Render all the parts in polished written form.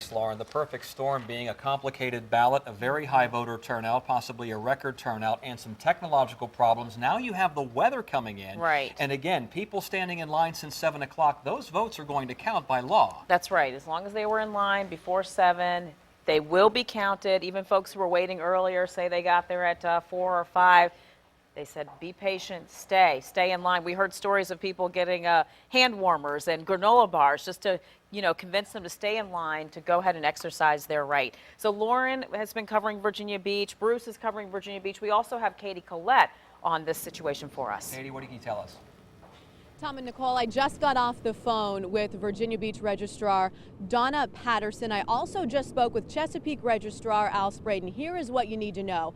weeks, Lauren. The perfect storm being a complicated ballot, a very high voter turnout, possibly a record turnout, and some technological problems. Now you have the weather coming in. Right. And again, people standing in line since 7 o'clock, those votes are going to count by law. That's right. As long as they were in line before 7, they will be counted. Even folks who were waiting earlier, say they got there at 4 or 5. They said, be patient, stay in line. We heard stories of people getting hand warmers and granola bars just to, convince them to stay in line to go ahead and exercise their right. So Lauren has been covering Virginia Beach. Bruce is covering Virginia Beach. We also have Katie Collett on this situation for us. Katie, what can you tell us? Tom and Nicole, I just got off the phone with Virginia Beach Registrar Donna Patterson. I also just spoke with Chesapeake Registrar Al Spraden. Here is what you need to know.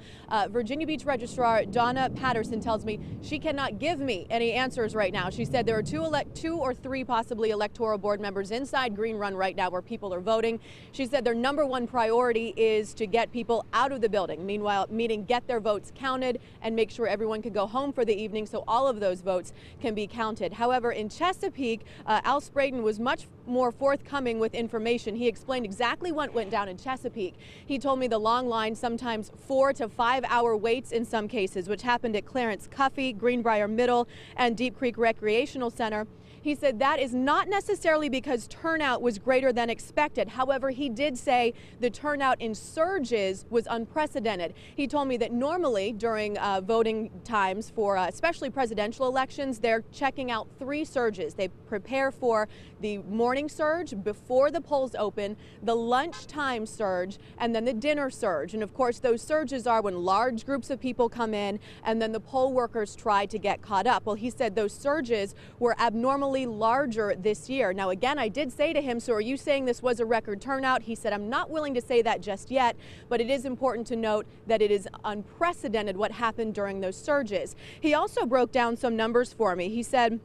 Virginia Beach Registrar Donna Patterson tells me she cannot give me any answers right now. She said there are two or three possibly electoral board members inside Green Run right now where people are voting. She said their number one priority is to get people out of the building. Meaning get their votes counted and make sure everyone can go home for the evening so all of those votes can be counted. However, in Chesapeake, Al Spraden was much more forthcoming with information. He explained exactly what went down in Chesapeake. He told me the long lines, sometimes 4 to 5 hour waits in some cases, which happened at Clarence Cuffey, Greenbrier Middle, and Deep Creek Recreational Center. He said that is not necessarily because turnout was greater than expected. However, he did say the turnout in surges was unprecedented. He told me that normally during voting times for especially presidential elections, they're checking out 3 surges. They prepare for the morning surge before the polls open, the lunchtime surge, and then the dinner surge. And of course, those surges are when large groups of people come in and then the poll workers try to get caught up. Well, he said those surges were abnormally larger this year. Now, again, I did say to him, so are you saying this was a record turnout? He said, I'm not willing to say that just yet, but it is important to note that it is unprecedented what happened during those surges. He also broke down some numbers for me. He said,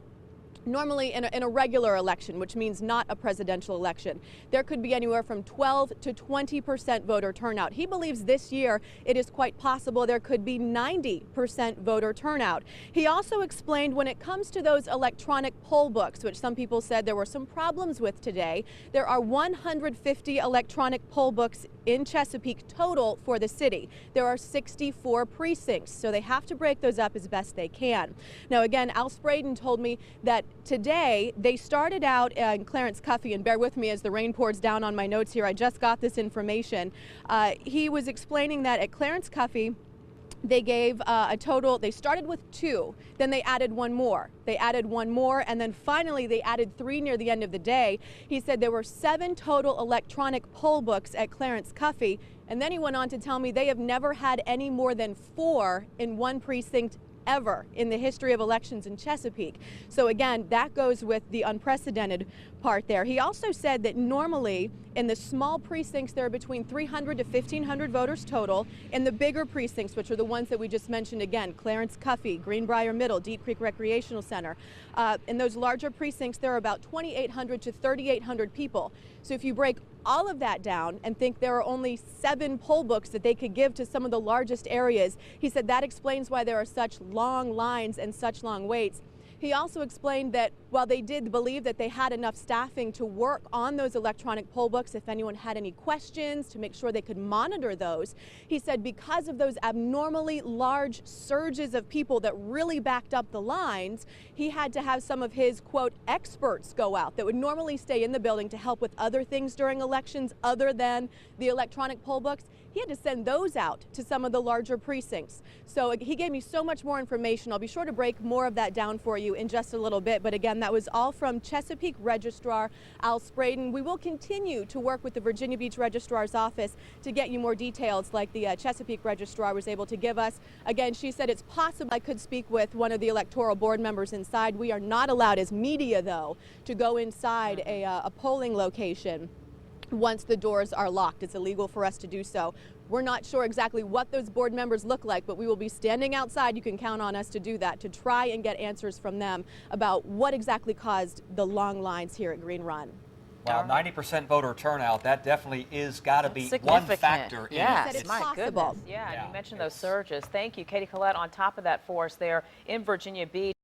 normally in a regular election, which means not a presidential election, there could be anywhere from 12 to 20% voter turnout. He believes this year it is quite possible there could be 90% voter turnout. He also explained when it comes to those electronic poll books, which some people said there were some problems with today, there are 150 electronic poll books in Chesapeake total for the city. There are 64 precincts, so they have to break those up as best they can. Now, again, Al Spraden told me that today they started out in Clarence Cuffey, and bear with me as the rain pours down on my notes here. I just got this information. He was explaining that at Clarence Cuffey, they gave a total, they started with 2, then they added 1 more. They added 1 more, and then finally they added 3 near the end of the day. He said there were 7 total electronic poll books at Clarence Cuffey, and then he went on to tell me they have never had any more than 4 in one precinct ever in the history of elections in Chesapeake. So again, that goes with the unprecedented part there. He also said that normally in the small precincts there are between 300 to 1,500 voters total. In the bigger precincts, which are the ones that we just mentioned again, Clarence Cuffey, Greenbrier Middle, Deep Creek Recreational Center, in those larger precincts there are about 2,800 to 3,800 people. So if you break all of that down and think there are only 7 poll books that they could give to some of the largest areas, he said that explains why there are such long lines and such long waits. He also explained that while they did believe that they had enough staffing to work on those electronic poll books, if anyone had any questions, to make sure they could monitor those, he said because of those abnormally large surges of people that really backed up the lines, he had to have some of his, quote, experts go out that would normally stay in the building to help with other things during elections other than the electronic poll books. He had to send those out to some of the larger precincts. So he gave me so much more information. I'll be sure to break more of that down for you in just a little bit. But again, that was all from Chesapeake Registrar Al Spraden. We will continue to work with the Virginia Beach Registrar's office to get you more details like the Chesapeake Registrar was able to give us. Again, she said it's possible I could speak with one of the electoral board members inside. We are not allowed as media, though, to go inside a polling location once the doors are locked. It's illegal for us to do so. We're not sure exactly what those board members look like, but we will be standing outside. You can count on us to do that, to try and get answers from them about what exactly caused the long lines here at Green Run. Well, 90% voter turnout, that definitely is got to be one factor in yes, it. my goodness. Yeah, you mentioned those surges. Thank you, Katie Collett, on top of that for us there in Virginia Beach.